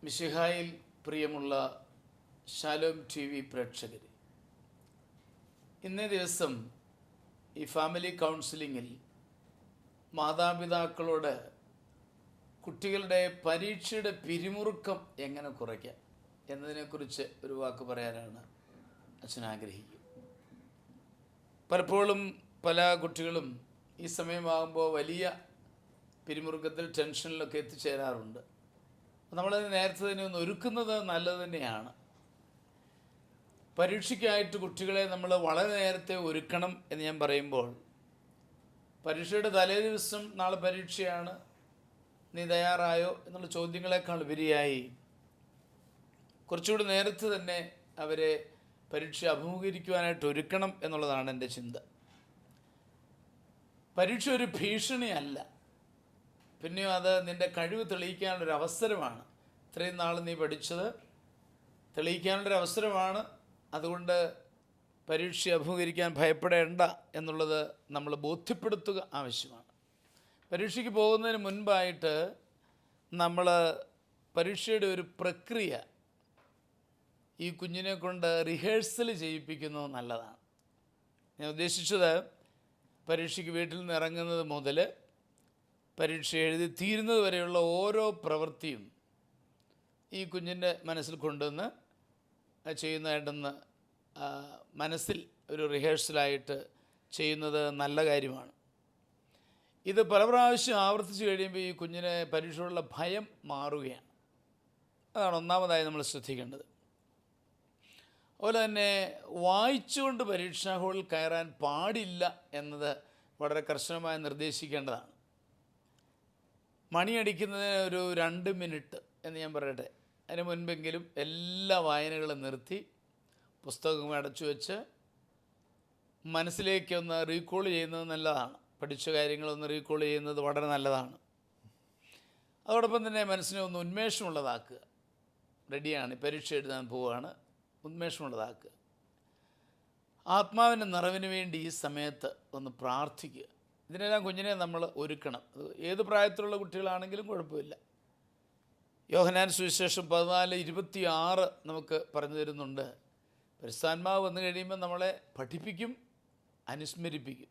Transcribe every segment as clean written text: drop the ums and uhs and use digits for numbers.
മിശിഹായിൽ പ്രിയമുള്ള Shalom T V പ്രേക്ഷകരെ, ഇന്നേ ദിവസം ഈ ഫാമിലി കൗൺസിലിങ്ങിൽ മാതാപിതാക്കളോട് കുട്ടികളുടെ പരീക്ഷയുടെ പിരിമുറുക്കം എങ്ങനെ കുറയ്ക്കാം എന്നതിനെക്കുറിച്ച് ഒരു വാക്ക് പറയാനാണ് അച്ഛൻ ആഗ്രഹിക്കുക. പലപ്പോഴും പല കുട്ടികളും ഈ സമയമാകുമ്പോൾ വലിയ പിരിമുറുക്കത്തിൽ, ടെൻഷനിലൊക്കെ എത്തിച്ചേരാറുണ്ട്. നമ്മളത് നേരത്തെ തന്നെ ഒന്ന് ഒരുക്കുന്നത് നല്ലത് തന്നെയാണ്. പരീക്ഷയ്ക്കായിട്ട് കുട്ടികളെ നമ്മൾ വളരെ നേരത്തെ ഒരുക്കണം എന്ന് ഞാൻ പറയുമ്പോൾ, പരീക്ഷയുടെ തലേ ദിവസം നാളെ പരീക്ഷയാണ്, നീ തയ്യാറായോ എന്നുള്ള ചോദ്യങ്ങളെക്കാൾ ഉപരിയായി കുറച്ചുകൂടി നേരത്തെ തന്നെ അവരെ പരീക്ഷ അഭിമുഖീകരിക്കുവാനായിട്ട് ഒരുക്കണം എന്നുള്ളതാണ് എൻ്റെ ചിന്ത. പരീക്ഷ ഒരു ഭീഷണിയല്ല, പിന്നെയോ അത് നിൻ്റെ കഴിവ് തെളിയിക്കാനുള്ളൊരു അവസരമാണ്. ഇത്രയും നാൾ നീ പഠിച്ചത് തെളിയിക്കാനുള്ളൊരു അവസരമാണ്. അതുകൊണ്ട് പരീക്ഷ അഭിമുഖീകരിക്കാൻ ഭയപ്പെടേണ്ട എന്നുള്ളത് നമ്മൾ ബോധ്യപ്പെടുത്തുക ആവശ്യമാണ്. പരീക്ഷയ്ക്ക് പോകുന്നതിന് മുൻപായിട്ട് നമ്മൾ പരീക്ഷയുടെ ഒരു പ്രക്രിയ ഈ കുഞ്ഞിനെ കൊണ്ട് റിഹേഴ്സൽ ചെയ്യിപ്പിക്കുന്നത് നല്ലതാണ്. ഞാൻ ഉദ്ദേശിച്ചത്, പരീക്ഷയ്ക്ക് വീട്ടിൽ നിന്ന് ഇറങ്ങുന്നത് മുതൽ പരീക്ഷ എഴുതി തീരുന്നത് വരെയുള്ള ഓരോ പ്രവൃത്തിയും ഈ കുഞ്ഞിൻ്റെ മനസ്സിൽ കൊണ്ടുവന്ന് ചെയ്യുന്നതായിട്ടൊന്ന് മനസ്സിൽ ഒരു റിഹേഴ്സലായിട്ട് ചെയ്യുന്നത് നല്ല കാര്യമാണ്. ഇത് പല പ്രാവശ്യം ആവർത്തിച്ച് കഴിയുമ്പോൾ ഈ കുഞ്ഞിന് പരീക്ഷയോടുള്ള ഭയം മാറുകയാണ്. അതാണ് ഒന്നാമതായി നമ്മൾ ശ്രദ്ധിക്കേണ്ടത്. അതുപോലെ തന്നെ വായിച്ചുകൊണ്ട് പരീക്ഷാ ഹാളിൽ കയറാൻ പാടില്ല എന്നത് വളരെ കർശനമായി നിർദ്ദേശിക്കേണ്ടതാണ്. മണിയടിക്കുന്നതിന് ഒരു 2 മിനിറ്റ് എന്ന് ഞാൻ പറയട്ടെ, അതിന് മുൻപെങ്കിലും എല്ലാ വായനകളും നിർത്തി പുസ്തകം അടച്ചു വെച്ച് മനസ്സിലേക്കൊന്ന് റീകോൾ ചെയ്യുന്നത് നല്ലതാണ്. പഠിച്ച കാര്യങ്ങളൊന്ന് റീകോൾ ചെയ്യുന്നത് വളരെ നല്ലതാണ്. അതോടൊപ്പം തന്നെ മനസ്സിനെ ഒന്ന് ഉന്മേഷമുള്ളതാക്കുക. റെഡിയാണ്, പരീക്ഷ എഴുതാൻ പോവുകയാണ്, ഉന്മേഷമുള്ളതാക്കുക. ആത്മാവിൻ്റെ നിറവിന് വേണ്ടി ഈ സമയത്ത് ഒന്ന് പ്രാർത്ഥിക്കുക. ഇതിനെല്ലാം കുഞ്ഞിനെ നമ്മൾ ഒരുക്കണം. ഏത് പ്രായത്തിലുള്ള കുട്ടികളാണെങ്കിലും കുഴപ്പമില്ല. യോഹന്നാൻ സുവിശേഷം 14:26 നമുക്ക് പറഞ്ഞു തരുന്നുണ്ട്. പരിശുദ്ധാത്മാവ് വന്നു കഴിയുമ്പോൾ നമ്മളെ പഠിപ്പിക്കും, അനുസ്മരിപ്പിക്കും.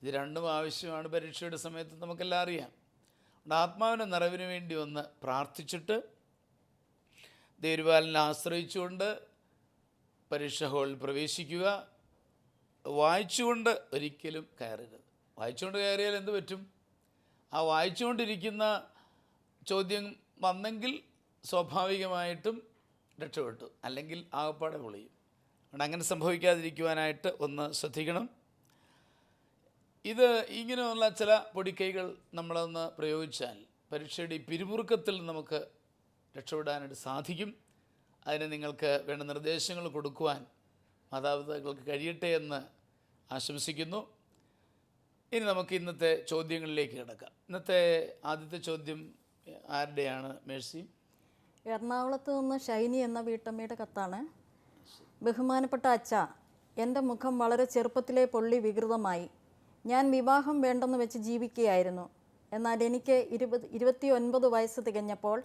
ഇത് രണ്ടും ആവശ്യമാണ് പരീക്ഷയുടെ സമയത്ത്, നമുക്കെല്ലാം അറിയാം. അതുകൊണ്ട് ആത്മാവിൻ്റെ നിറവിന് വേണ്ടി ഒന്ന് പ്രാർത്ഥിച്ചിട്ട് ദൈവപാലനെ ആശ്രയിച്ചുകൊണ്ട് പരീക്ഷാ ഹാളിൽ പ്രവേശിക്കുക. വായിച്ചുകൊണ്ട് ഒരിക്കലും കയറരുത്. വായിച്ചുകൊണ്ട് കയറിയാൽ എന്ത് പറ്റും? ആ വായിച്ചുകൊണ്ടിരിക്കുന്ന ചോദ്യം വന്നെങ്കിൽ സ്വാഭാവികമായിട്ടും രക്ഷപ്പെട്ടു, അല്ലെങ്കിൽ ആകപ്പാടെ പൊളിയും. അതുകൊണ്ട് അങ്ങനെ സംഭവിക്കാതിരിക്കുവാനായിട്ട് ഒന്ന് ശ്രദ്ധിക്കണം. ഇത് ഇങ്ങനെയുള്ള ചില പൊടിക്കൈകൾ നമ്മളൊന്ന് പ്രയോഗിച്ചാൽ പരീക്ഷയുടെ ഈ പിരിമുറുക്കത്തിൽ നമുക്ക് രക്ഷപ്പെടാനായിട്ട് സാധിക്കും. അതിന് നിങ്ങൾക്ക് വേണ്ട നിർദ്ദേശങ്ങൾ കൊടുക്കുവാൻ മാതാപിതാക്കൾക്ക് കഴിയട്ടെ എന്ന് ആശംസിക്കുന്നു. ഇനി നമുക്ക് ഇന്നത്തെ ചോദ്യങ്ങളിലേക്ക് കിടക്കാം. ഇന്നത്തെ ആദ്യത്തെ ചോദ്യം ആരുടെയാണ് മേഴ്സി? എറണാകുളത്ത് നിന്ന് ഷൈനി എന്ന വീട്ടമ്മയുടെ കത്താണ്. ബഹുമാനപ്പെട്ട അച്ഛ, എൻ്റെ മുഖം വളരെ ചെറുപ്പത്തിലെ പൊള്ളി വികൃതമായി. ഞാൻ വിവാഹം വേണ്ടെന്ന് വെച്ച് ജീവിക്കുകയായിരുന്നു. എന്നാൽ എനിക്ക് 29 വയസ്സ് തികഞ്ഞപ്പോൾ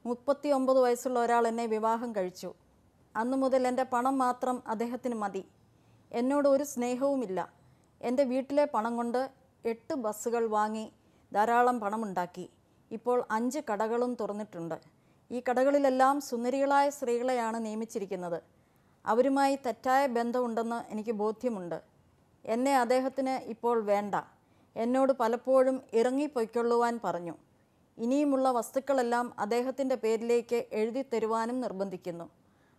39 വയസ്സുള്ള ഒരാൾ എന്നെ വിവാഹം കഴിച്ചു. അന്നു മുതൽ എൻ്റെ പണം മാത്രം അദ്ദേഹത്തിന് മതി. എന്നോട് ഒരു സ്നേഹവുമില്ല. എൻ്റെ വീട്ടിലെ പണം കൊണ്ട് 8 ബസ്സുകൾ വാങ്ങി ധാരാളം പണമുണ്ടാക്കി. ഇപ്പോൾ 5 കടകളും തുറന്നിട്ടുണ്ട്. ഈ കടകളിലെല്ലാം സുന്ദരികളായ സ്ത്രീകളെയാണ് നിയമിച്ചിരിക്കുന്നത്. അവരുമായി തെറ്റായ ബന്ധമുണ്ടെന്ന് എനിക്ക് ബോധ്യമുണ്ട്. എന്നെ അദ്ദേഹത്തിന് ഇപ്പോൾ വേണ്ട. എന്നോട് പലപ്പോഴും ഇറങ്ങിപ്പൊയ്ക്കൊള്ളുവാൻ പറഞ്ഞു. ഇനിയുമുള്ള വസ്തുക്കളെല്ലാം അദ്ദേഹത്തിൻ്റെ പേരിലേക്ക് എഴുതി തരുവാനും നിർബന്ധിക്കുന്നു.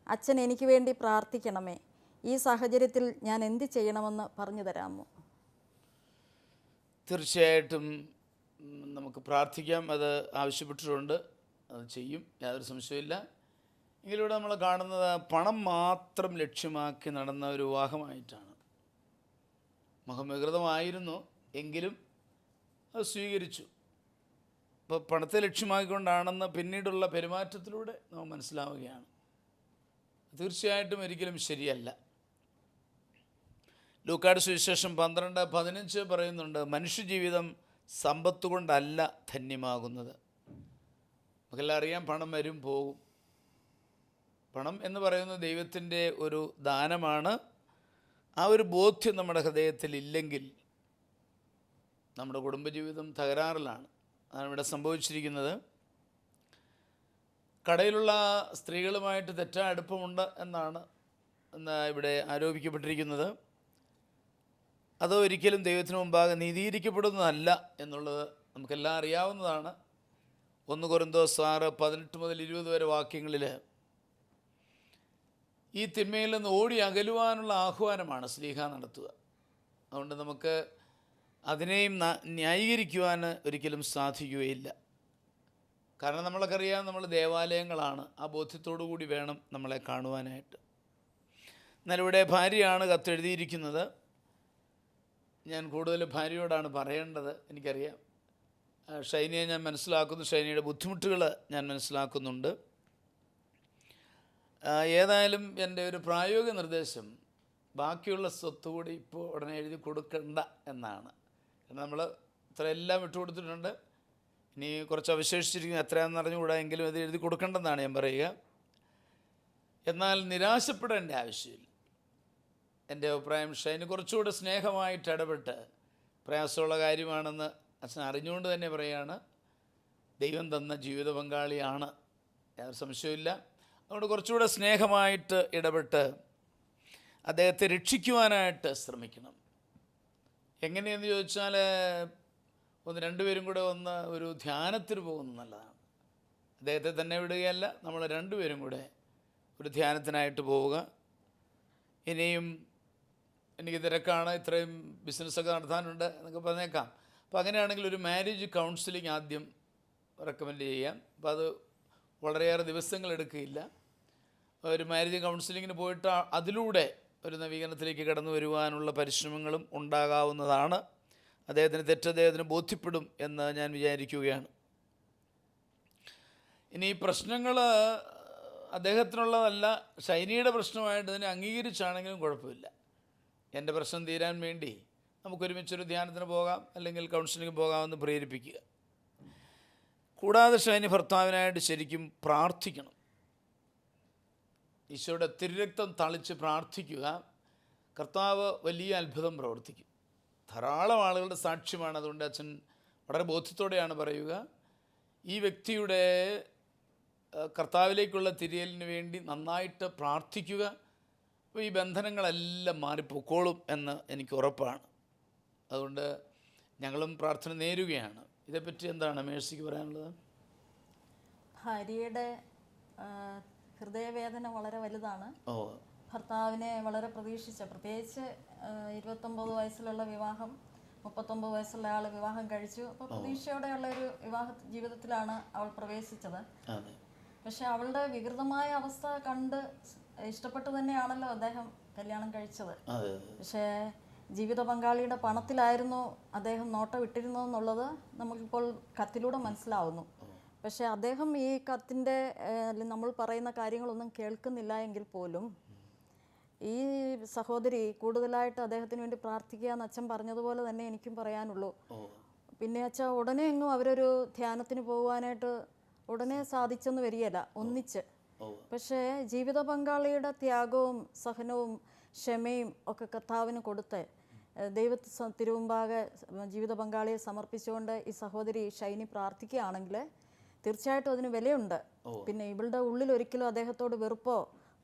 അച്ഛൻ എനിക്ക് വേണ്ടി പ്രാർത്ഥിക്കണമേ. ഈ സാഹചര്യത്തിൽ ഞാൻ എന്ത് ചെയ്യണമെന്ന് പറഞ്ഞു തരാമോ? തീർച്ചയായിട്ടും നമുക്ക് പ്രാർത്ഥിക്കാം. അത് ആവശ്യപ്പെട്ടിട്ടുണ്ട്, അത് ചെയ്യും, യാതൊരു സംശയമില്ല. എങ്കിലൂടെ നമ്മൾ കാണുന്നത് പണം മാത്രം ലക്ഷ്യമാക്കി നടന്ന ഒരു വിവാഹമായിട്ടാണ്. മുഖവികൃതമായിരുന്നു എങ്കിലും അത് സ്വീകരിച്ചു. അപ്പോൾ പണത്തെ ലക്ഷ്യമാക്കിക്കൊണ്ടാണെന്ന് പിന്നീടുള്ള പെരുമാറ്റത്തിലൂടെ നമുക്ക് മനസ്സിലാവുകയാണ്. തീർച്ചയായിട്ടും ഒരിക്കലും ശരിയല്ല. ലൂക്കായുടെ സുവിശേഷം 12:15 പറയുന്നുണ്ട്, മനുഷ്യജീവിതം സമ്പത്ത് കൊണ്ടല്ല ധന്യമാകുന്നത്. നമുക്കെല്ലാം അറിയാം, പണം വരും പോകും. പണം എന്ന് പറയുന്നത് ദൈവത്തിൻ്റെ ഒരു ദാനമാണ്. ആ ഒരു ബോധ്യം നമ്മുടെ ഹൃദയത്തിൽ ഇല്ലെങ്കിൽ നമ്മുടെ കുടുംബജീവിതം തകരാറിലാണ്. അതാണ് ഇവിടെ സംഭവിച്ചിരിക്കുന്നത്. കടയിലുള്ള സ്ത്രീകളുമായിട്ട് തെറ്റായ അടുപ്പമുണ്ട് എന്നാണ് ഇവിടെ ആരോപിക്കപ്പെട്ടിരിക്കുന്നത്. അത് ഒരിക്കലും ദൈവത്തിന് മുമ്പാകെ നീതീകരിക്കപ്പെടുന്നതല്ല എന്നുള്ളത് നമുക്കെല്ലാം അറിയാവുന്നതാണ്. 1 കൊരിന്തോസ് 6:18-20 വരെ വാക്യങ്ങളിൽ ഈ തിന്മയിൽ നിന്ന് ഓടി അകലുവാനുള്ള ആഹ്വാനമാണ് ശ്ലീഹ നടത്തുക. അതുകൊണ്ട് നമുക്ക് അതിനെയും ന്യായീകരിക്കുവാൻ ഒരിക്കലും സാധിക്കുകയില്ല. കാരണം നമ്മൾക്കറിയാം, നമ്മൾ ദേവാലയങ്ങളാണ്. ആ ബോധ്യത്തോടു കൂടി വേണം നമ്മളെ കാണുവാനായിട്ട്. എന്നാൽ ഇവിടെ ഭാര്യയാണ് കത്തെഴുതിയിരിക്കുന്നത്. ഞാൻ കൂടുതൽ ഭാര്യയോടാണ് പറയേണ്ടത്, എനിക്കറിയാം. ഷൈനിയെ ഞാൻ മനസ്സിലാക്കുന്നു, ഷൈനിയുടെ ബുദ്ധിമുട്ടുകൾ ഞാൻ മനസ്സിലാക്കുന്നുണ്ട്. ഏതായാലും എൻ്റെ ഒരു പ്രായോഗിക നിർദ്ദേശം ബാക്കിയുള്ള സ്വത്ത് കൂടി ഇപ്പോൾ ഉടനെ എഴുതി കൊടുക്കണ്ട എന്നാണ്. കാരണം നമ്മൾ ഇത്ര എല്ലാം വിട്ടുകൊടുത്തിട്ടുണ്ട്. ഇനി കുറച്ച് അവശേഷിച്ചിരിക്കുന്നത് എത്രയാണെന്ന് അറിഞ്ഞുകൂടാ, എങ്കിലും അത് എഴുതി കൊടുക്കേണ്ടെന്നാണ് ഞാൻ പറയുക. എന്നാൽ നിരാശപ്പെടേണ്ട ആവശ്യമില്ല. എൻ്റെ അഭിപ്രായം ഷൈന് കുറച്ചുകൂടെ സ്നേഹമായിട്ട് ഇടപെട്ട്, പ്രയാസമുള്ള കാര്യമാണെന്ന് അച്ഛൻ അറിഞ്ഞുകൊണ്ട് തന്നെ പറയുകയാണ്, ദൈവം തന്ന ജീവിത പങ്കാളിയാണ്, യാതൊരു സംശയമില്ല. അതുകൊണ്ട് കുറച്ചുകൂടെ സ്നേഹമായിട്ട് ഇടപെട്ട് അദ്ദേഹത്തെ രക്ഷിക്കുവാനായിട്ട് ശ്രമിക്കണം. എങ്ങനെയെന്ന് ചോദിച്ചാൽ, 1-2 പേരും കൂടെ ഒരു ധ്യാനത്തിന് പോകുന്നത് നല്ലതാണ്. അദ്ദേഹത്തെ തന്നെ വിടുകയല്ല, നമ്മൾ 2 പേരും കൂടെ ഒരു ധ്യാനത്തിനായിട്ട് പോവുക. ഇനിയും എനിക്ക് തിരക്കാണ്, ഇത്രയും ബിസിനസ്സൊക്കെ നടത്താനുണ്ട് എന്നൊക്കെ പറഞ്ഞേക്കാം. അപ്പോൾ അങ്ങനെയാണെങ്കിൽ ഒരു മാരേജ് കൗൺസിലിംഗ് ആദ്യം റെക്കമെൻഡ് ചെയ്യാം. അപ്പോൾ അത് വളരെയേറെ ദിവസങ്ങൾ എടുക്കുകയില്ല. ഒരു മാരേജ് കൗൺസിലിങ്ങിന് പോയിട്ട് അതിലൂടെ ഒരു നവീകരണത്തിലേക്ക് കടന്നു വരുവാനുള്ള പരിശ്രമങ്ങളും ഉണ്ടാകാവുന്നതാണ്. അദ്ദേഹത്തിന് ബോധ്യപ്പെടും എന്ന് ഞാൻ വിചാരിക്കുകയാണ്. ഇനി ഈ പ്രശ്നങ്ങൾ അദ്ദേഹത്തിനുള്ളതല്ല, ഷൈനിയുടെ പ്രശ്നമായിട്ട് ഇതിനെ അംഗീകരിച്ചാണെങ്കിലും കുഴപ്പമില്ല. എൻ്റെ പ്രശ്നം തീരാൻ വേണ്ടി നമുക്കൊരുമിച്ചൊരു ധ്യാനത്തിന് പോകാം, അല്ലെങ്കിൽ കൗൺസിലിംഗ് പോകാമെന്ന് പ്രേരിപ്പിക്കുക. കൂടാതെ ഷൈനി ഭർത്താവിനായിട്ട് ശരിക്കും പ്രാർത്ഥിക്കണം. ഈശോയുടെ തിരുരക്തം തളിച്ച് പ്രാർത്ഥിക്കുക. കർത്താവ് വലിയ അത്ഭുതം പ്രവർത്തിക്കും. ധാരാളം ആളുകളുടെ സാക്ഷ്യമാണ്. അതുകൊണ്ട് അച്ഛൻ വളരെ ബോധ്യത്തോടെയാണ് പറയുക, ഈ വ്യക്തിയുടെ കർത്താവിലേക്കുള്ള തിരിയലിന് വേണ്ടി നന്നായിട്ട് പ്രാർത്ഥിക്കുക. അപ്പോൾ ഈ ബന്ധനങ്ങളെല്ലാം മാറിപ്പോക്കോളും എന്ന് എനിക്ക് ഉറപ്പാണ്. അതുകൊണ്ട് ഞങ്ങളും പ്രാർത്ഥന നേരുകയാണ്. ഇതേപ്പറ്റി എന്താണ് മേഴ്സിക്ക് പറയാനുള്ളത്? ഭാര്യയുടെ ഹൃദയവേദന വളരെ വലുതാണ്. ഭർത്താവിനെ വളരെ പ്രതീക്ഷിച്ച, പ്രത്യേകിച്ച് 29 വയസ്സിലുള്ള വിവാഹം, 39 വയസ്സുള്ള ആൾ വിവാഹം കഴിച്ചു. അപ്പോൾ പ്രതീക്ഷയോടെയുള്ള ഒരു വിവാഹ ജീവിതത്തിലാണ് അവൾ പ്രവേശിച്ചത്. പക്ഷെ അവളുടെ വികൃതമായ അവസ്ഥ കണ്ട് ഇഷ്ടപ്പെട്ട് തന്നെയാണല്ലോ അദ്ദേഹം കല്യാണം കഴിച്ചത്. പക്ഷേ ജീവിത പങ്കാളിയുടെ പണത്തിലായിരുന്നു അദ്ദേഹം നോട്ടം ഇട്ടിരുന്നു എന്നുള്ളത് നമുക്കിപ്പോൾ കത്തിലൂടെ മനസ്സിലാവുന്നു. പക്ഷേ അദ്ദേഹം ഈ കത്തിൻ്റെ നമ്മൾ പറയുന്ന കാര്യങ്ങളൊന്നും കേൾക്കുന്നില്ല എങ്കിൽ പോലും ഈ സഹോദരി കൂടുതലായിട്ട് അദ്ദേഹത്തിന് വേണ്ടി പ്രാർത്ഥിക്കുക എന്ന് അച്ഛൻ പറഞ്ഞതുപോലെ തന്നെ എനിക്കും പറയാനുള്ളൂ. പിന്നെ അച്ഛൻ ഉടനെ എങ്ങും അവരൊരു ധ്യാനത്തിന് പോകുവാനായിട്ട് ഉടനെ സാധിച്ചെന്ന് വരികയല്ല, ഒന്നിച്ച്. പക്ഷേ ജീവിത പങ്കാളിയുടെ ത്യാഗവും സഹനവും ക്ഷമയും ഒക്കെ കർത്താവിന് കൊടുത്ത് തിരുമുമ്പാകെ ജീവിത പങ്കാളിയെ സമർപ്പിച്ചുകൊണ്ട് ഈ സഹോദരി ഷൈനി പ്രാർത്ഥിക്കുകയാണെങ്കിൽ തീർച്ചയായിട്ടും അതിന് വിലയുണ്ട്. പിന്നെ ഇവളുടെ ഉള്ളിൽ ഒരിക്കലും അദ്ദേഹത്തോട് വെറുപ്പോ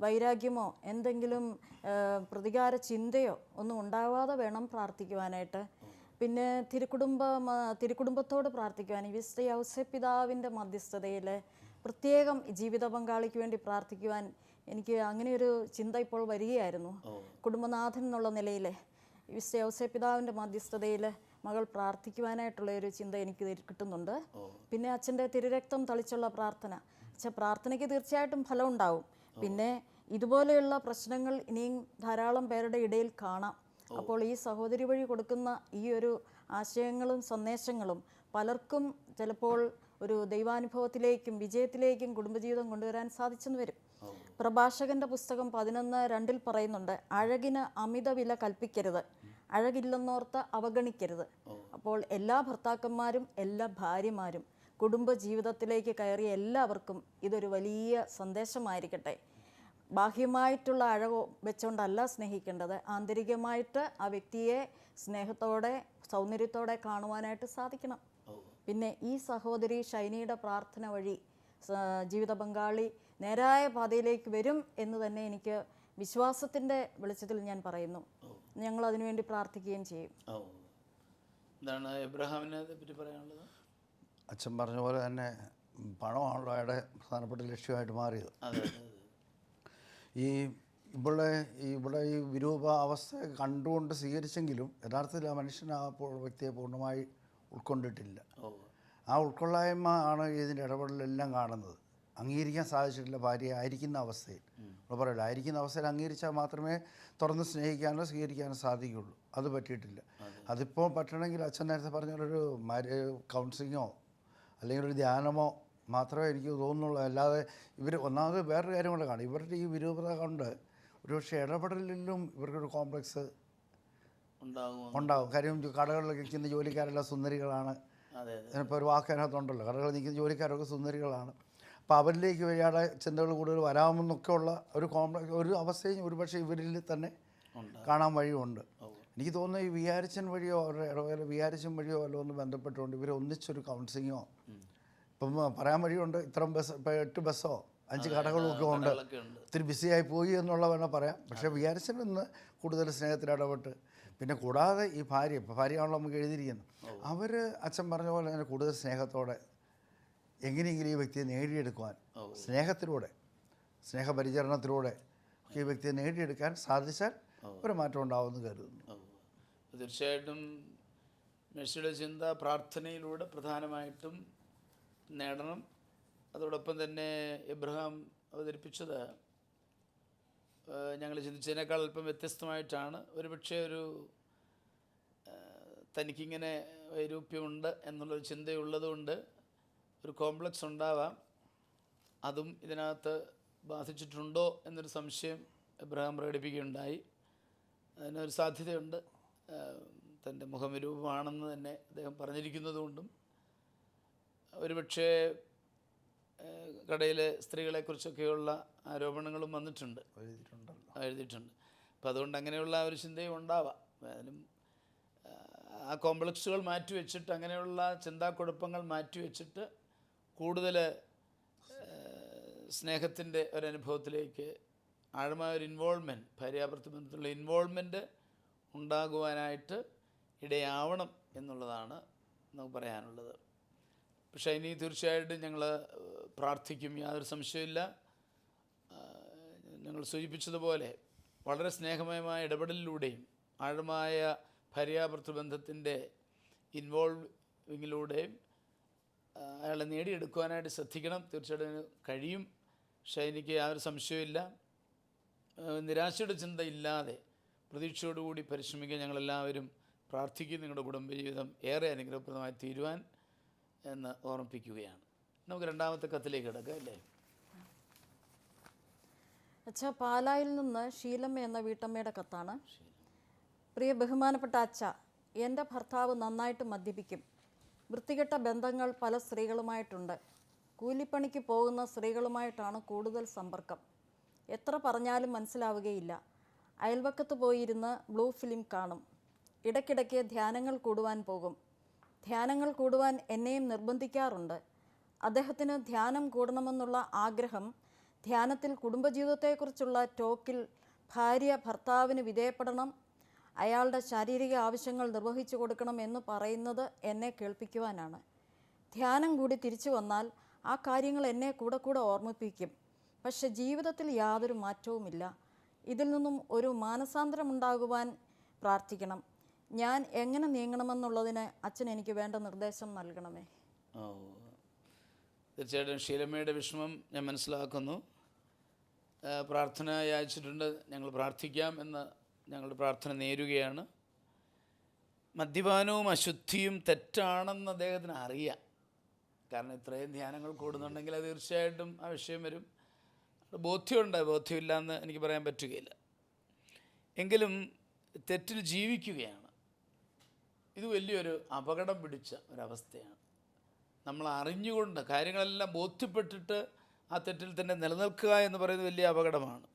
വൈരാഗ്യമോ എന്തെങ്കിലും പ്രതികാര ചിന്തയോ ഒന്നും ഉണ്ടാവാതെ വേണം പ്രാർത്ഥിക്കുവാനായിട്ട്. പിന്നെ തിരുക്കുടുംബത്തോട് പ്രാർത്ഥിക്കുവാൻ, വിശുദ്ധ യൗസേപ്പിതാവിൻ്റെ മധ്യസ്ഥതയിൽ പ്രത്യേകം ജീവിത പങ്കാളിക്ക് വേണ്ടി പ്രാർത്ഥിക്കുവാൻ എനിക്ക് അങ്ങനെയൊരു ചിന്ത ഇപ്പോൾ വരികയായിരുന്നു. കുടുംബനാഥൻ എന്നുള്ള നിലയിൽ വിശുദ്ധ യൗസേപ്പിതാവിൻ്റെ മധ്യസ്ഥതയിൽ മകൾ പ്രാർത്ഥിക്കുവാനായിട്ടുള്ള ഒരു ചിന്ത എനിക്ക് കിട്ടുന്നുണ്ട്. പിന്നെ അച്ഛൻ്റെ തിരുരക്തം തളിച്ചുള്ള പ്രാർത്ഥന, പ്രാർത്ഥനയ്ക്ക് തീർച്ചയായിട്ടും ഫലം ഉണ്ടാവും. പിന്നെ ഇതുപോലെയുള്ള പ്രശ്നങ്ങൾ ഇനിയും ധാരാളം പേരുടെ ഇടയിൽ കാണാം. അപ്പോൾ ഈ സഹോദരി വഴി കൊടുക്കുന്ന ഈ ഒരു ആശയങ്ങളും സന്ദേശങ്ങളും പലർക്കും ചിലപ്പോൾ ഒരു ദൈവാനുഭവത്തിലേക്കും വിജയത്തിലേക്കും കുടുംബജീവിതം കൊണ്ടുവരാൻ സാധിച്ചെന്ന് വരും. പ്രഭാഷകന്റെ പുസ്തകം 11:2 പറയുന്നുണ്ട്, അഴകിന് അമിത വില കൽപ്പിക്കരുത്, അഴകില്ലെന്നോർത്ത് അവഗണിക്കരുത്. അപ്പോൾ എല്ലാ ഭർത്താക്കന്മാരും എല്ലാ ഭാര്യമാരും കുടുംബ ജീവിതത്തിലേക്ക് കയറിയ എല്ലാവർക്കും ഇതൊരു വലിയ സന്ദേശമായിരിക്കട്ടെ. ബാഹ്യമായിട്ടുള്ള അഴകോ വെച്ചുകൊണ്ടല്ല സ്നേഹിക്കേണ്ടത്. ആന്തരികമായിട്ട് ആ വ്യക്തിയെ സ്നേഹത്തോടെ സൗന്ദര്യത്തോടെ കാണുവാനായിട്ട് സാധിക്കണം. പിന്നെ ഈ സഹോദരി ഷൈനിയുടെ പ്രാർത്ഥന വഴി ജീവിത പങ്കാളി നേരായ പാതയിലേക്ക് വരും എന്ന് തന്നെ എനിക്ക് വിശ്വാസത്തിൻ്റെ വെളിച്ചത്തിൽ ഞാൻ പറയുന്നു. ഞങ്ങൾ അതിനുവേണ്ടി പ്രാർത്ഥിക്കുകയും ചെയ്യും. എന്താണ് എബ്രഹാമിനെ പറ്റി പറയാനുള്ളത്? അച്ഛൻ പറഞ്ഞ പോലെ തന്നെ പണമാണല്ലോ അയാളുടെ പ്രധാനപ്പെട്ട ലക്ഷ്യമായിട്ട് മാറിയത്. ഇവിടെ ഈ വിരൂപ അവസ്ഥ കണ്ടുകൊണ്ട് സ്വീകരിച്ചെങ്കിലും യഥാർത്ഥത്തിൽ ആ മനുഷ്യൻ ആ വ്യക്തിയെ പൂർണ്ണമായി ഉൾക്കൊണ്ടിട്ടില്ല. ആ ഉൾക്കൊള്ളായ്മ ആണ് ഇതിൻ്റെ ഇടപെടലെല്ലാം കാണുന്നത്. അംഗീകരിക്കാൻ സാധിച്ചിട്ടില്ല ഭാര്യയെ ആയിരിക്കുന്ന അവസ്ഥയിൽ. നമ്മൾ പറയില്ല, ആയിരിക്കുന്ന അവസ്ഥയിൽ അംഗീകരിച്ചാൽ മാത്രമേ തുറന്ന് സ്നേഹിക്കാനോ സ്വീകരിക്കാനോ സാധിക്കുകയുള്ളൂ. അത് പറ്റിയിട്ടില്ല. അതിപ്പോൾ പറ്റണമെങ്കിൽ അച്ഛൻ നേരത്തെ പറഞ്ഞൊരു കൗൺസിലിങ്ങോ അല്ലെങ്കിൽ ഒരു ധ്യാനമോ മാത്രമേ എനിക്ക് തോന്നുന്നുള്ളൂ. അല്ലാതെ ഒന്നാമത് വേറൊരു കാര്യം കൂടെ കാണും. ഇവരുടെ ഈ വിരൂപത കൊണ്ട് ഒരുപക്ഷെ ഇടപെടലിലും ഇവർക്കൊരു കോംപ്ലക്സ് ഉണ്ടാകും. കാര്യം കടകളിലൊക്കെ നിൽക്കുന്ന ജോലിക്കാരെല്ലാം സുന്ദരികളാണ്. ഇപ്പോൾ ഒരു വാക്ക് അതിനകത്തുണ്ടല്ലോ, കടകളിൽ നിൽക്കുന്ന ജോലിക്കാരൊക്കെ സുന്ദരികളാണ്. അപ്പോൾ അവരിലേക്ക് ഇയാളുടെ ചിന്തകൾ കൂടുതൽ വരാമെന്നൊക്കെ ഉള്ള ഒരു കോംപ്ലക്സ് ഒരു അവസ്ഥയും ഒരുപക്ഷെ ഇവരിൽ തന്നെ കാണാൻ വഴിയുണ്ട്. എനിക്ക് തോന്നുന്നു ഈ വിഹാരിച്ചൻ വഴിയോ അവരുടെ ഇടവേല വിഹാരിച്ചൻ വഴിയോ വല്ലതും ഒന്ന് ബന്ധപ്പെട്ടുകൊണ്ട് ഇവർ ഒന്നിച്ചൊരു കൗൺസിലിങ്ങോ ഇപ്പം പറയാൻ വഴിയുണ്ട്. ഇത്രയും ബസ് ഇപ്പോൾ 8 ബസ്സോ 5 കടകളും ഒക്കെ ഉണ്ട്, ഒത്തിരി ബിസിയായി പോയി എന്നുള്ള വേണം പറയാം. പക്ഷേ വിഹാരിച്ചൻ നിന്ന് കൂടുതൽ സ്നേഹത്തിൽ ഇടപെട്ട് പിന്നെ കൂടാതെ ഈ ഭാര്യയാണല്ലോ നമുക്ക് എഴുതിയിരിക്കുന്നത്. അവർ അച്ഛൻ പറഞ്ഞ പോലെ തന്നെ കൂടുതൽ സ്നേഹത്തോടെ എങ്ങനെയെങ്കിലും ഈ വ്യക്തിയെ നേടിയെടുക്കുവാൻ സ്നേഹത്തിലൂടെ സ്നേഹപരിചരണത്തിലൂടെ ഈ വ്യക്തിയെ നേടിയെടുക്കാൻ സാധിച്ചാൽ ഒരു മാറ്റം ഉണ്ടാവുമെന്ന് കരുതുന്നു. തീർച്ചയായിട്ടും മെസ്സിയുടെ ചിന്ത പ്രാർത്ഥനയിലൂടെ പ്രധാനമായിട്ടും നേടണം. അതോടൊപ്പം തന്നെ എബ്രഹാം അവതരിപ്പിച്ചത് ഞങ്ങൾ ചിന്തിച്ചതിനേക്കാൾ അല്പം വ്യത്യസ്തമായിട്ടാണ്. ഒരുപക്ഷെ തനിക്കിങ്ങനെ വൈരൂപ്യമുണ്ട് എന്നുള്ളൊരു ചിന്തയുള്ളതുകൊണ്ട് ഒരു കോംപ്ലക്സ് ഉണ്ടാവാം. അതും ഇതിനകത്ത് ബാധിച്ചിട്ടുണ്ടോ എന്നൊരു സംശയം എബ്രഹാം പ്രകടിപ്പിക്കുകയുണ്ടായി. അതിനൊരു സാധ്യതയുണ്ട്. തൻ്റെ മുഖവിരൂപമാണെന്ന് തന്നെ അദ്ദേഹം പറഞ്ഞിരിക്കുന്നതുകൊണ്ടും ഒരുപക്ഷെ കടയിലെ സ്ത്രീകളെക്കുറിച്ചൊക്കെയുള്ള ആരോപണങ്ങളും എഴുതിയിട്ടുണ്ട്. അപ്പോൾ അതുകൊണ്ട് അങ്ങനെയുള്ള ഒരു ചിന്തയും ഉണ്ടാവാം. അതിനും ആ കോംപ്ലക്സുകൾ മാറ്റിവെച്ചിട്ട് അങ്ങനെയുള്ള ചിന്താക്കുഴപ്പങ്ങൾ മാറ്റിവെച്ചിട്ട് കൂടുതൽ സ്നേഹത്തിൻ്റെ ഒരനുഭവത്തിലേക്ക് ആഴമായ ഒരു ഇൻവോൾവ്മെൻറ്റ്, ഭാര്യാഭർത്തൃ ബന്ധത്തിലുള്ള ഇൻവോൾവ്മെൻറ്റ് ഉണ്ടാകുവാനായിട്ട് ഇടയാവണം എന്നുള്ളതാണ് നമുക്ക് പറയാനുള്ളത്. പക്ഷേ ഇനി തീർച്ചയായിട്ടും ഞങ്ങൾ പ്രാർത്ഥിക്കും, യാതൊരു സംശയമില്ല. ഞങ്ങൾ സൂചിപ്പിച്ചതുപോലെ വളരെ സ്നേഹമയമായ ഇടപെടലിലൂടെയും ആഴമായ ഭാര്യാഭർത്തൃ ബന്ധത്തിൻ്റെ ഇൻവോൾവിങ്ങിലൂടെയും അയാളെ നേടിയെടുക്കുവാനായിട്ട് ശ്രദ്ധിക്കണം. തീർച്ചയായിട്ടും കഴിയും. പക്ഷേ എനിക്ക് യാതൊരു സംശയമില്ല. നിരാശയുടെ ചിന്ത ഇല്ലാതെ പ്രതീക്ഷയോടുകൂടി പരിശ്രമിക്കാൻ ഞങ്ങളെല്ലാവരും പ്രാർത്ഥിക്കും. നിങ്ങളുടെ കുടുംബജീവിതം ഏറെ അനുഗ്രഹപ്രദമായി തീരുവാൻ എന്ന് ഓർമ്മിപ്പിക്കുകയാണ്. നമുക്ക് രണ്ടാമത്തെ കത്തിലേക്ക് കിടക്കാം അല്ലേ? അച്ഛാ, പാലായിൽ നിന്ന് ഷീലമ്മ എന്ന വീട്ടമ്മയുടെ കത്താണ്. പ്രിയ ബഹുമാനപ്പെട്ട അച്ഛ, എൻ്റെ ഭർത്താവ് നന്നായിട്ട് മദ്യപിക്കും. വൃത്തികെട്ട ബന്ധങ്ങൾ പല സ്ത്രീകളുമായിട്ടുണ്ട്. കൂലിപ്പണിക്ക് പോകുന്ന സ്ത്രീകളുമായിട്ടാണ് കൂടുതൽ സമ്പർക്കം. എത്ര പറഞ്ഞാലും മനസ്സിലാവുകയില്ല. അയൽവക്കത്ത് പോയിരുന്ന് ബ്ലൂ ഫിലിം കാണും. ഇടയ്ക്കിടയ്ക്ക് ധ്യാനങ്ങൾ കൂടുവാൻ പോകും. ധ്യാനങ്ങൾ കൂടുവാൻ എന്നെയും നിർബന്ധിക്കാറുണ്ട്. അദ്ദേഹത്തിന് ധ്യാനം കൂടണമെന്നുള്ള ആഗ്രഹം ധ്യാനത്തിൽ കുടുംബജീവിതത്തെക്കുറിച്ചുള്ള ടോക്കിൽ ഭാര്യ ഭർത്താവിന് വിധേയപ്പെടണം, അയാളുടെ ശാരീരിക ആവശ്യങ്ങൾ നിർവഹിച്ചു കൊടുക്കണം എന്ന് പറയുന്നത് എന്നെ കേൾപ്പിക്കുവാനാണ്. ധ്യാനം കൂടി തിരിച്ചു വന്നാൽ ആ കാര്യങ്ങൾ എന്നെ കൂടെ ഓർമ്മിപ്പിക്കും. പക്ഷെ ജീവിതത്തിൽ യാതൊരു മാറ്റവുമില്ല. ഇതിൽ നിന്നും ഒരു മാനസാന്തരമുണ്ടാകുവാൻ പ്രാർത്ഥിക്കണം. ഞാൻ എങ്ങനെ നീങ്ങണമെന്നുള്ളതിന് അച്ഛൻ എനിക്ക് വേണ്ട നിർദ്ദേശം നൽകണമേ. തീർച്ചയായിട്ടും ഷീലമ്മയുടെ വിഷമം ഞാൻ മനസ്സിലാക്കുന്നു. പ്രാർത്ഥന യാചിച്ചിട്ടുണ്ട്. ഞങ്ങൾ പ്രാർത്ഥിക്കാം എന്ന് ഞങ്ങളുടെ പ്രാർത്ഥന നേരുകയാണ്. മദ്യപാനവും അശുദ്ധിയും തെറ്റാണെന്ന് അദ്ദേഹത്തിന് അറിയാം. കാരണം ഇത്രയും ധ്യാനങ്ങൾ കൂടുന്നുണ്ടെങ്കിൽ അത് തീർച്ചയായിട്ടും ആ വിഷയം വരും. ബോധ്യമുണ്ട്. ബോധ്യമില്ല എന്ന് എനിക്ക് പറയാൻ പറ്റുകയില്ല. എങ്കിലും തെറ്റിൽ ജീവിക്കുകയാണ്. ഇത് വലിയൊരു അപകടം പിടിച്ച ഒരവസ്ഥയാണ്. നമ്മൾ അറിഞ്ഞുകൊണ്ട് കാര്യങ്ങളെല്ലാം ബോധ്യപ്പെട്ടിട്ട് ആ തെറ്റിൽ തന്നെ നിലനിൽക്കുക എന്ന് പറയുന്നത് വലിയ അപകടമാണ്.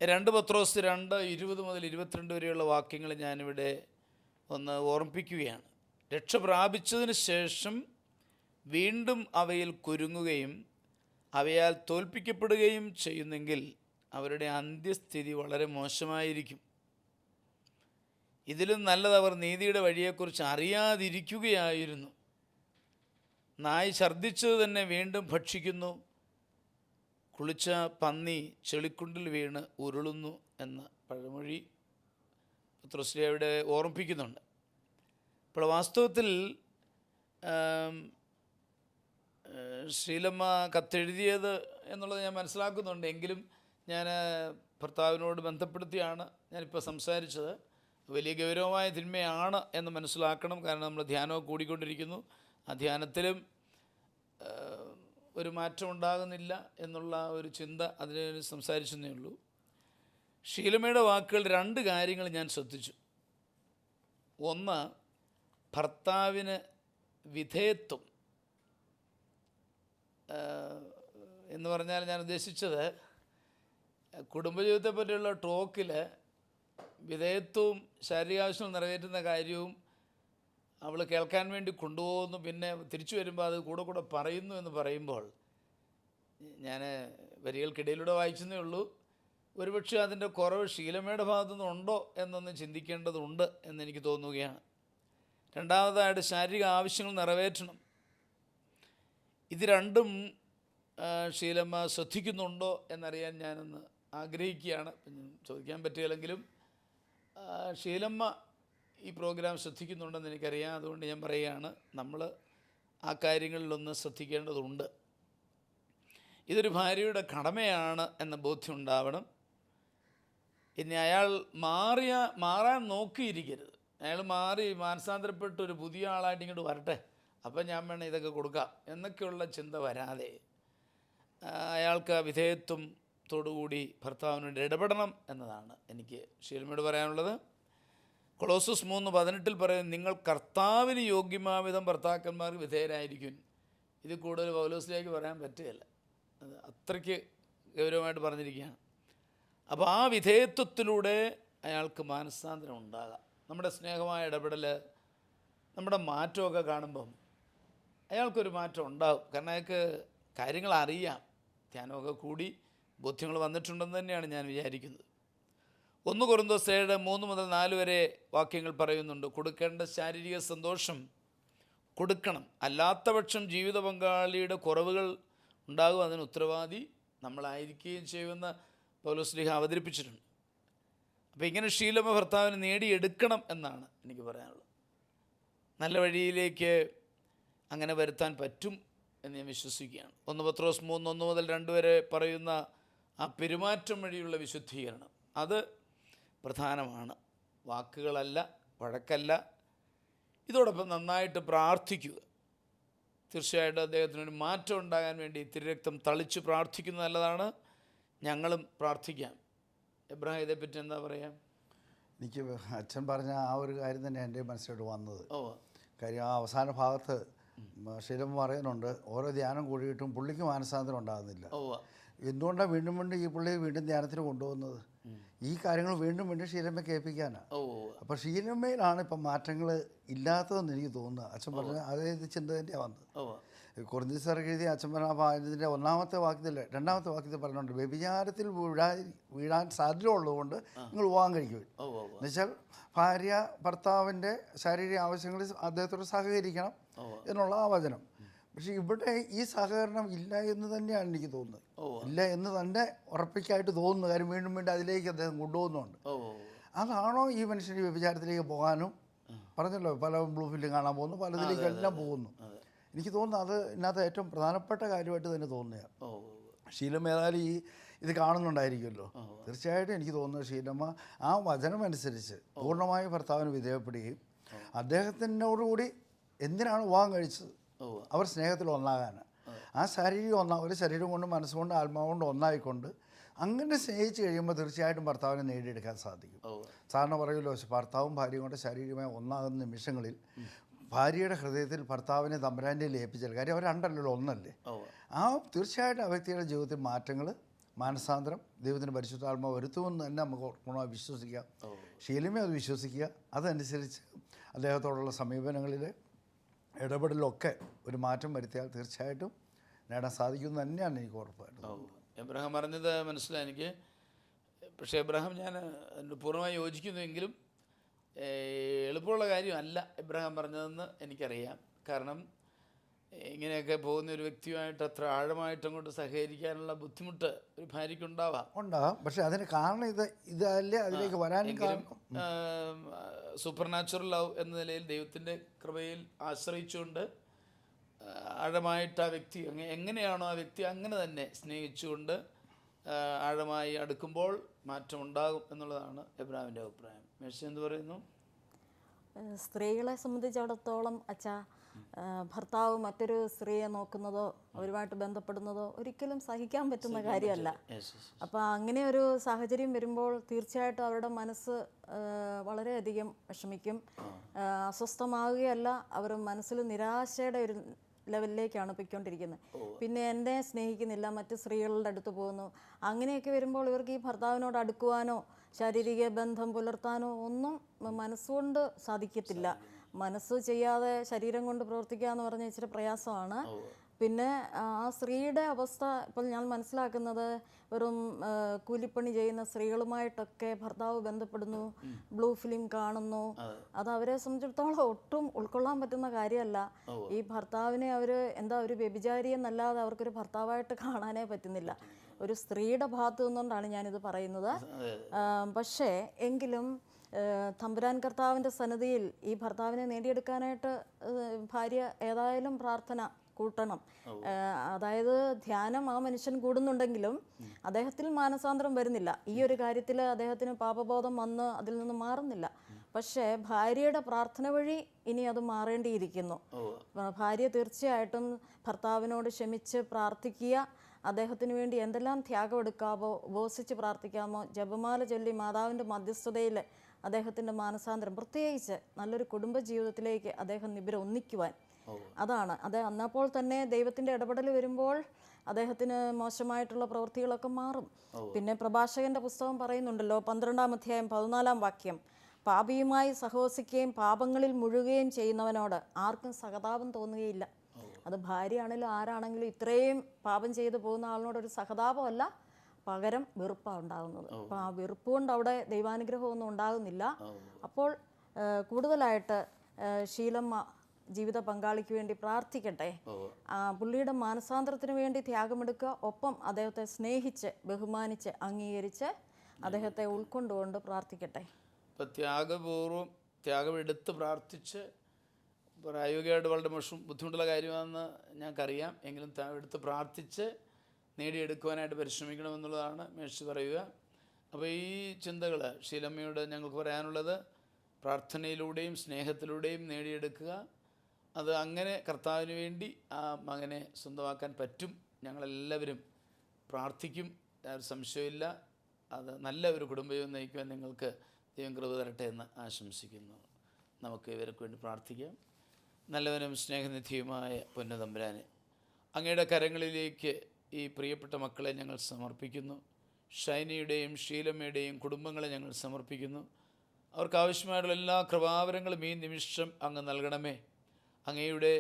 2 പത്രോസ് 2:20 മുതൽ 22 വരെയുള്ള വാക്യങ്ങൾ ഞാനിവിടെ ഒന്ന് ഓർമ്മിപ്പിക്കുകയാണ്. രക്ഷ പ്രാപിച്ചതിന് ശേഷം വീണ്ടും അവയിൽ കുരുങ്ങുകയും അവയാൽ തോൽപ്പിക്കപ്പെടുകയും ചെയ്യുന്നെങ്കിൽ അവരുടെ അന്ത്യസ്ഥിതി വളരെ മോശമായിരിക്കും. ഇതിലും നല്ലത് അവർ നീതിയുടെ വഴിയെക്കുറിച്ച് അറിയാതിരിക്കുകയായിരുന്നു. നായി ഛർദ്ദിച്ചത് തന്നെ വീണ്ടും ഭക്ഷിക്കുന്നു, കുളിച്ച പന്നി ചെളിക്കുണ്ടിൽ വീണ് ഉരുളുന്നു എന്ന പഴമൊഴി പത്രോസ്ലീഹ ഓർമ്മിപ്പിക്കുന്നുണ്ട്. അപ്പോൾ വാസ്തവത്തിൽ ശ്രീലമ്മ കത്തെഴുതിയത് എന്നുള്ളത് ഞാൻ മനസ്സിലാക്കുന്നുണ്ട്. എങ്കിലും ഞാൻ ഭർത്താവിനോട് ബന്ധപ്പെടുത്തിയാണ് ഞാനിപ്പോൾ സംസാരിച്ചത്. വലിയ ഗൗരവമായ തിന്മയാണ് എന്ന് മനസ്സിലാക്കണം. കാരണം നമ്മൾ ധ്യാനമൊക്കെ കൂടിക്കൊണ്ടിരിക്കുന്നു. ആ ധ്യാനത്തിലും ഒരു മാറ്റം ഉണ്ടാകുന്നില്ല എന്നുള്ള ഒരു ചിന്ത അതിന് സംസാരിച്ചെന്നേ ഉള്ളൂ. ഷീലമ്മയുടെ വാക്കുകൾ 2 കാര്യങ്ങൾ ഞാൻ ശ്രദ്ധിച്ചു. ഒന്ന്, ഭർത്താവിന് വിധേയത്വം എന്ന് പറഞ്ഞാൽ ഞാൻ ഉദ്ദേശിച്ചത് കുടുംബജീവിതത്തെ പറ്റിയുള്ള ടോക്കിൽ വിധേയത്വവും ശാരീരികാവശ്യങ്ങൾ നിറവേറ്റുന്ന കാര്യവും അവൾ കേൾക്കാൻ വേണ്ടി കൊണ്ടുപോകുന്നു, പിന്നെ തിരിച്ചു വരുമ്പോൾ അത് കൂടെ കൂടെ പറയുന്നു എന്ന് പറയുമ്പോൾ ഞാൻ വരികൾക്കിടയിലൂടെ വായിച്ചതേ ഉള്ളൂ. ഒരുപക്ഷെ അതിൻ്റെ കുറവ് ഷീലമ്മയുടെ ഭാഗത്തുനിന്ന് ഉണ്ടോ എന്നൊന്ന് ചിന്തിക്കേണ്ടതുണ്ട് എന്നെനിക്ക് തോന്നുകയാണ്. രണ്ടാമതായിട്ട് ശാരീരിക ആവശ്യങ്ങൾ നിറവേറ്റണം. ഇത് രണ്ടും ഷീലമ്മ ശ്രദ്ധിക്കുന്നുണ്ടോ എന്നറിയാൻ ഞാനൊന്ന് ആഗ്രഹിക്കുകയാണ്. ചോദിക്കാൻ പറ്റുകയില്ലെങ്കിലും ഷീലമ്മ ഈ പ്രോഗ്രാം ശ്രദ്ധിക്കുന്നുണ്ടെന്ന് എനിക്കറിയാം. അതുകൊണ്ട് ഞാൻ പറയുകയാണ്, നമ്മൾ ആ കാര്യങ്ങളിലൊന്ന് ശ്രദ്ധിക്കേണ്ടതുണ്ട്. ഇതൊരു ഭാര്യയുടെ കടമയാണ് എന്ന ബോധ്യം ഉണ്ടാവണം. ഇനി അയാൾ മാറാൻ നോക്കിയിരിക്കരുത്. അയാൾ മാറി മാനസാന്തരപ്പെട്ട് ഒരു പുതിയ ആളായിട്ട് ഇങ്ങോട്ട് വരട്ടെ, അപ്പം ഞാൻ വേണം ഇതൊക്കെ കൊടുക്കാം എന്നൊക്കെയുള്ള ചിന്ത വരാതെ അയാൾക്ക് വിധേയത്വത്തോടുകൂടി ഭർത്താവിനോട് ഇടപെടണം എന്നതാണ് എനിക്ക് ഷീലമ്മയോട് പറയാനുള്ളത്. കൊളോസസ് 3:18 പറയും, നിങ്ങൾ കർത്താവിന് യോഗ്യമാവിധം ഭർത്താക്കന്മാർക്ക് വിധേയരായിരിക്കും. ഇത് കൂടുതൽ പൗലോസിലേക്ക് പറയാൻ പറ്റുകയില്ല. അത് അത്രയ്ക്ക് ഗൗരവമായിട്ട് പറഞ്ഞിരിക്കുകയാണ്. അപ്പോൾ ആ വിധേയത്വത്തിലൂടെ അയാൾക്ക് മാനസാന്തരം ഉണ്ടാകാം. നമ്മുടെ സ്നേഹമായ ഇടപെടൽ, നമ്മുടെ മാറ്റമൊക്കെ കാണുമ്പം അയാൾക്കൊരു മാറ്റം ഉണ്ടാകും. കാരണം അയാൾക്ക് കാര്യങ്ങൾ അറിയാം. ധ്യാനമൊക്കെ കൂടി ബോധ്യങ്ങൾ വന്നിട്ടുണ്ടെന്ന് തന്നെയാണ് ഞാൻ വിചാരിക്കുന്നത്. 1 കൊരിന്തോസ് 7:3 മുതൽ 4 വരെ വാക്യങ്ങൾ പറയുന്നുണ്ട്. കൊടുക്കേണ്ട ശാരീരിക സന്തോഷം കൊടുക്കണം, അല്ലാത്ത പക്ഷം ജീവിത പങ്കാളിയുടെ കുറവുകൾ ഉണ്ടാകും, അതിന് ഉത്തരവാദി നമ്മളായിരിക്കുകയും ചെയ്യുമെന്ന് പൗലോസ്ലീഹ അവതരിപ്പിച്ചിട്ടുണ്ട്. അപ്പോൾ ഇങ്ങനെ ഷീലമ്മ ഭർത്താവിനെ നേടിയെടുക്കണം എന്നാണ് എനിക്ക് പറയാനുള്ളത്. നല്ല വഴിയിലേക്ക് അങ്ങനെ വരുത്താൻ പറ്റും എന്ന് ഞാൻ വിശ്വസിക്കുകയാണ്. 1 പത്രോസ് 3:1 മുതൽ 2 വരെ പറയുന്ന ആ പെരുമാറ്റം വഴിയുള്ള വിശുദ്ധീകരണം, അത് പ്രധാനമാണ്. വാക്കുകളല്ല, വഴക്കല്ല. ഇതോടൊപ്പം നന്നായിട്ട് പ്രാർത്ഥിക്കുക. തീർച്ചയായിട്ടും അദ്ദേഹത്തിനൊരു മാറ്റം ഉണ്ടാകാൻ വേണ്ടി തിരുരക്തം തളിച്ച് പ്രാർത്ഥിക്കുന്നത് നല്ലതാണ്. ഞങ്ങളും പ്രാർത്ഥിക്കാം. എബ്രഹാം ഇതേപ്പറ്റി എന്താ പറയുക? എനിക്ക് അച്ഛൻ പറഞ്ഞ ആ ഒരു കാര്യം തന്നെ എൻ്റെ മനസ്സിലോട്ട് വന്നത്. കാര്യം ആ അവസാന ഭാഗത്ത് ഷീലമ്മ പറയുന്നുണ്ട്, ഓരോ ധ്യാനം കൂടിയിട്ടും പുള്ളിക്ക് മാനസാന്തരം ഉണ്ടാകുന്നില്ല. എന്തുകൊണ്ടാണ് വീണ്ടും വീണ്ടും ഈ പുള്ളി വീണ്ടും ധ്യാനത്തിന് കൊണ്ടുപോകുന്നത്? ഈ കാര്യങ്ങൾ വീണ്ടും വീണ്ടും ഷീലമ്മ കേൾപ്പിക്കാനാണ്. അപ്പോൾ ഷീലമ്മയിലാണ് ഇപ്പം മാറ്റങ്ങൾ ഇല്ലാത്തതെന്ന് എനിക്ക് തോന്നുന്നത്. അച്ഛൻ പറഞ്ഞ അതേ ചിന്ത തന്നെയാണ് വന്നത്. കൊറിന്തോസ്യർക്ക് എഴുതിയ അച്ഛൻ പറഞ്ഞ ഇതിൻ്റെ 1-ാമത്തെ വാക്യത്തിൽ 2-ാമത്തെ വാക്യത്തിൽ പറഞ്ഞിട്ടുണ്ട്, വ്യഭിചാരത്തിൽ വീഴാൻ സാധ്യത ഉള്ളതുകൊണ്ട് നിങ്ങൾ വിവാഹം കഴിക്കും. എന്നുവെച്ചാൽ ഭാര്യ ഭർത്താവിൻ്റെ ശാരീരിക ആവശ്യങ്ങളിൽ അദ്ദേഹത്തോട് സഹകരിക്കണം എന്നുള്ള ആ വചനം. പക്ഷേ ഇവിടെ ഈ സഹകരണം ഇല്ല എന്ന് തന്നെയാണ് എനിക്ക് തോന്നുന്നത്. ഇല്ല എന്ന് തന്നെ ഉറപ്പിക്കായിട്ട് തോന്നുന്നു. കാര്യം വീണ്ടും വീണ്ടും അതിലേക്ക് അദ്ദേഹം കൊണ്ടുപോകുന്നുണ്ട്. അതാണോ ഈ മനുഷ്യൻ്റെ വ്യഭിചാരത്തിലേക്ക് പോകാനും, പറഞ്ഞല്ലോ പല ബ്ലൂ ഫിലിം കാണാൻ പോകുന്നു, പലതിലേക്കെല്ലാം പോകുന്നു. എനിക്ക് തോന്നുന്നു അത് ഇതിനകത്ത് ഏറ്റവും പ്രധാനപ്പെട്ട കാര്യമായിട്ട് തന്നെ തോന്നുകയാണ്. ഷീലമ്മ ഏതായാലും ഇത് കാണുന്നുണ്ടായിരിക്കുമല്ലോ. തീർച്ചയായിട്ടും എനിക്ക് തോന്നുന്നത് ഷീലമ്മ ആ വചനമനുസരിച്ച് പൂർണ്ണമായി ഭർത്താവിന് വിധേയപ്പെടുകയും അദ്ദേഹത്തിനോടുകൂടി എന്തിനാണ് വിവാഹം കഴിച്ചത്? അവർ സ്നേഹത്തിൽ ഒന്നാകാനാണ്. ആ ഒരു ശരീരം കൊണ്ട് മനസ്സുകൊണ്ട് ആത്മാവുകൊണ്ട് ഒന്നായിക്കൊണ്ട് അങ്ങനെ സ്നേഹിച്ച് കഴിയുമ്പോൾ തീർച്ചയായിട്ടും ഭർത്താവിനെ നേടിയെടുക്കാൻ സാധിക്കും. സാറിന് പറയുമല്ലോ, ഭർത്താവും ഭാര്യയും കൊണ്ട് ശാരീരികമായി ഒന്നാകുന്ന നിമിഷങ്ങളിൽ ഭാര്യയുടെ ഹൃദയത്തിൽ ഭർത്താവിനെ തമ്പുരാൻ്റെ ഏൽപ്പിച്ചാൽ, കാര്യം അവർ രണ്ടല്ലല്ലോ, ഒന്നല്ലേ. തീർച്ചയായിട്ടും ആ വ്യക്തിയുടെ ജീവിതത്തിൽ മാറ്റങ്ങൾ മാനസാന്തരം ദൈവത്തിൻ്റെ പരിശുദ്ധാത്മാവ് വരുത്തുമെന്ന് തന്നെ നമുക്ക് പൂർണ്ണമായി വിശ്വസിക്കാം. ഷീലമേ അത് വിശ്വസിക്കുക. അതനുസരിച്ച് അദ്ദേഹത്തോടുള്ള സമീപനങ്ങളിൽ ഇടപെടലൊക്കെ ഒരു മാറ്റം വരുത്തിയാൽ തീർച്ചയായിട്ടും നേടാൻ സാധിക്കുമെന്ന് തന്നെയാണ് എനിക്ക് ഉറപ്പായിട്ട്. എബ്രഹാം പറഞ്ഞത് മനസ്സിലായി എനിക്ക്. പക്ഷേ എബ്രഹാം ഞാൻ അതിന് പൂർണ്ണമായി യോജിക്കുന്നുവെങ്കിലും എളുപ്പമുള്ള കാര്യമല്ല എബ്രഹാം പറഞ്ഞതെന്ന് എനിക്കറിയാം. കാരണം ഇങ്ങനെയൊക്കെ പോകുന്ന ഒരു വ്യക്തിയുമായിട്ട് അത്ര ആഴമായിട്ട് അങ്ങോട്ട് സഹകരിക്കാനുള്ള ബുദ്ധിമുട്ട് ഒരു ഭാര്യയ്ക്കുണ്ടാവാം. പക്ഷെ അതിന് കാരണം ഇതല്ലേ അതിലേക്ക് വരാനും കാരണം സൂപ്പർ നാച്ചുറൽ ലവ് എന്ന നിലയിൽ ദൈവത്തിൻ്റെ കൃപയിൽ ആശ്രയിച്ചുകൊണ്ട് ആഴമായിട്ട് ആ വ്യക്തി എങ്ങനെയാണോ ആ വ്യക്തി അങ്ങനെ തന്നെ സ്നേഹിച്ചുകൊണ്ട് ആഴമായി അടുക്കുമ്പോൾ മാറ്റമുണ്ടാകും എന്നുള്ളതാണ് എബ്രഹാമിൻ്റെ അഭിപ്രായം. മേഴ്സി എന്ത് പറയുന്നു? സ്ത്രീകളെ സംബന്ധിച്ചിടത്തോളം അച്ഛാ, ഭർത്താവ് മറ്റൊരു സ്ത്രീയെ നോക്കുന്നതോ അവരുമായിട്ട് ബന്ധപ്പെടുന്നതോ ഒരിക്കലും സഹിക്കാൻ പറ്റുന്ന കാര്യമല്ല. അപ്പോൾ അങ്ങനെ ഒരു സാഹചര്യം വരുമ്പോൾ തീർച്ചയായിട്ടും അവരുടെ മനസ്സ് വളരെയധികം വിഷമിക്കും, അസ്വസ്ഥമാവുകയല്ല, അവർ മനസ്സിൽ നിരാശയുടെ ഒരു ലെവലിലേക്കാണ് പോയിക്കൊണ്ടിരിക്കുന്നത്. പിന്നെ എന്നെ സ്നേഹിക്കുന്നില്ല, മറ്റ് സ്ത്രീകളുടെ അടുത്ത് പോകുന്നു. അങ്ങനെയൊക്കെ വരുമ്പോൾ ഇവർക്ക് ഈ ഭർത്താവിനോട് അടുക്കുവാനോ ശാരീരിക ബന്ധം പുലർത്താനോ ഒന്നും മനസ്സുകൊണ്ട് സാധിക്കത്തില്ല. മനസ്സ് ചെയ്യാതെ ശരീരം കൊണ്ട് പ്രവർത്തിക്കുക എന്ന് പറഞ്ഞാൽ ഇച്ചിരി പ്രയാസമാണ്. പിന്നെ ആ സ്ത്രീയുടെ അവസ്ഥ ഇപ്പോൾ ഞാൻ മനസ്സിലാക്കുന്നത് വെറും കൂലിപ്പണി ചെയ്യുന്ന സ്ത്രീകളുമായിട്ടൊക്കെ ഭർത്താവ് ബന്ധപ്പെടുന്നു, ബ്ലൂ ഫിലിം കാണുന്നു. അത് അവരെ സംബന്ധിച്ചിടത്തോളം ഒട്ടും ഉൾക്കൊള്ളാൻ പറ്റുന്ന കാര്യമല്ല. ഈ ഭർത്താവിനെ അവർ ഒരു വ്യഭിചാരി എന്നല്ലാതെ അവർക്കൊരു ഭർത്താവായിട്ട് കാണാനേ പറ്റുന്നില്ല. ഒരു സ്ത്രീയുടെ ഭാഗത്തു നിന്നുകൊണ്ടാണ് ഞാനിത് പറയുന്നത്. പക്ഷേ എങ്കിലും തമ്പുരാൻ കർത്താവിൻ്റെ സന്നിധിയിൽ ഈ ഭർത്താവിനെ നേടിയെടുക്കാനായിട്ട് ഭാര്യ ഏതായാലും പ്രാർത്ഥന കൂട്ടണം. അതായത് ധ്യാനം ആ മനുഷ്യൻ കൂടുന്നുണ്ടെങ്കിലും അദ്ദേഹത്തിൽ മാനസാന്തരം വരുന്നില്ല. ഈ ഒരു കാര്യത്തിൽ അദ്ദേഹത്തിന് പാപബോധം വന്ന് അതിൽ നിന്ന് മാറുന്നില്ല. പക്ഷേ ഭാര്യയുടെ പ്രാർത്ഥന വഴി ഇനി അത് മാറേണ്ടിയിരിക്കുന്നു. ഭാര്യ തീർച്ചയായിട്ടും ഭർത്താവിനോട് ക്ഷമിച്ച് പ്രാർത്ഥിക്കുക. അദ്ദേഹത്തിന് വേണ്ടി എന്തെല്ലാം ത്യാഗം എടുക്കാമോ, ഉപവസിച്ച് പ്രാർത്ഥിക്കാമോ, ജപമാല ചൊല്ലി മാതാവിൻ്റെ മധ്യസ്ഥതയിൽ അദ്ദേഹത്തിൻ്റെ മാനസാന്തരം, പ്രത്യേകിച്ച് നല്ലൊരു കുടുംബജീവിതത്തിലേക്ക് അദ്ദേഹം ഒന്നിക്കുവാൻ, അതാണ് അത്. അന്നപ്പോൾ തന്നെ ദൈവത്തിൻ്റെ ഇടപെടൽ വരുമ്പോൾ അദ്ദേഹത്തിന് മോശമായിട്ടുള്ള പ്രവൃത്തികളൊക്കെ മാറും. പിന്നെ പ്രഭാഷകന്റെ പുസ്തകം പറയുന്നുണ്ടല്ലോ, 12-ാം അധ്യായം 14-ാം വാക്യം, പാപിയുമായി സഹവസിക്കുകയും പാപങ്ങളിൽ മുഴുകുകയും ചെയ്യുന്നവനോട് ആർക്കും സഹതാപം തോന്നുകയില്ല. അത് ഭാര്യയാണെങ്കിലും ആരാണെങ്കിലും ഇത്രയും പാപം ചെയ്തു പോകുന്ന ആളിനോടൊരു സഹതാപമല്ല, പകരം വെറുപ്പാണ് ഉണ്ടാകുന്നത്. അപ്പോൾ ആ വെറുപ്പ് കൊണ്ട് അവിടെ ദൈവാനുഗ്രഹമൊന്നും ഉണ്ടാകുന്നില്ല. അപ്പോൾ കൂടുതലായിട്ട് ശീലമ്മ ജീവിത പങ്കാളിക്ക് വേണ്ടി പ്രാർത്ഥിക്കട്ടെ. പുള്ളിയുടെ മാനസാന്തരത്തിന് വേണ്ടി ത്യാഗമെടുക്കുക, ഒപ്പം അദ്ദേഹത്തെ സ്നേഹിച്ച് ബഹുമാനിച്ച് അംഗീകരിച്ച് അദ്ദേഹത്തെ ഉൾക്കൊണ്ടുകൊണ്ട് പ്രാർത്ഥിക്കട്ടെ. ഇപ്പം ത്യാഗമെടുത്ത് പ്രാർത്ഥിച്ച് പ്രായോഗികമായിട്ട് വളരെ ബുദ്ധിമുട്ടുള്ള കാര്യമാണെന്ന് ഞങ്ങൾക്കറിയാം. എങ്കിലും എടുത്ത് പ്രാർത്ഥിച്ച് നേടിയെടുക്കുവാനായിട്ട് പരിശ്രമിക്കണമെന്നുള്ളതാണ് മേഴ്സി പറയുക. അപ്പോൾ ഈ ചിന്തകൾ ഷീലമ്മയോട് ഞങ്ങൾക്ക് പറയാനുള്ളത്, പ്രാർത്ഥനയിലൂടെയും സ്നേഹത്തിലൂടെയും നേടിയെടുക്കുക. അത് അങ്ങനെ കർത്താവിന് വേണ്ടി ആ മകനെ സ്വന്തമാക്കാൻ പറ്റും. ഞങ്ങളെല്ലാവരും പ്രാർത്ഥിക്കും, ഒരു സംശയമില്ല. അത് നല്ല ഒരു കുടുംബജീവിതം നയിക്കുവാൻ നിങ്ങൾക്ക് ദൈവം കൃപ തരട്ടെ എന്ന് ആശംസിക്കുന്നു. നമുക്ക് ഇവർക്ക് വേണ്ടി പ്രാർത്ഥിക്കാം. നല്ലവനും സ്നേഹനിധിയുമായ പൊന്നുതമ്പുരാനെ, അങ്ങയുടെ കരങ്ങളിലേക്ക് ഈ പ്രിയപ്പെട്ട മക്കളെ ഞങ്ങൾ സമർപ്പിക്കുന്നു. ഷൈനിയുടെയും ഷീലമ്മയുടെയും കുടുംബങ്ങളെ ഞങ്ങൾ സമർപ്പിക്കുന്നു. അവർക്ക് ആവശ്യമായിട്ടുള്ള എല്ലാ കൃപാവരങ്ങളും ഈ നിമിഷം അങ്ങ് നൽകണമേ. അങ്ങയുടെ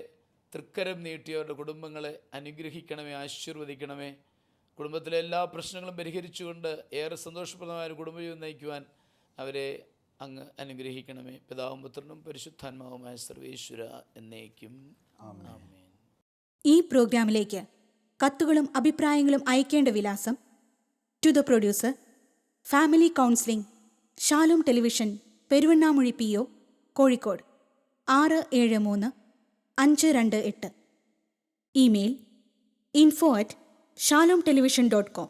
തൃക്കരം നീട്ടി അവരുടെ കുടുംബങ്ങളെ അനുഗ്രഹിക്കണമേ, ആശീർവദിക്കണമേ. കുടുംബത്തിലെ എല്ലാ പ്രശ്നങ്ങളും പരിഹരിച്ചുകൊണ്ട് ഏറെ സന്തോഷപ്രദമായ ഒരു കുടുംബജീവിതം നയിക്കുവാൻ അവരെ അങ്ങ് അനുഗ്രഹിക്കണമേ. പിതാവും പുത്രനും പരിശുദ്ധാത്മാവുമായ സർവേശ്വര എന്നേക്കും ആമേൻ. ഈ പ്രോഗ്രാമിലേക്ക് കത്തുകളും അഭിപ്രായങ്ങളും അയക്കേണ്ട വിലാസം: to the producer, family counselling, Shalom television, Peruvannamuzhi PO, Kozhikode 673-528. Email info@shalomtelevision.com.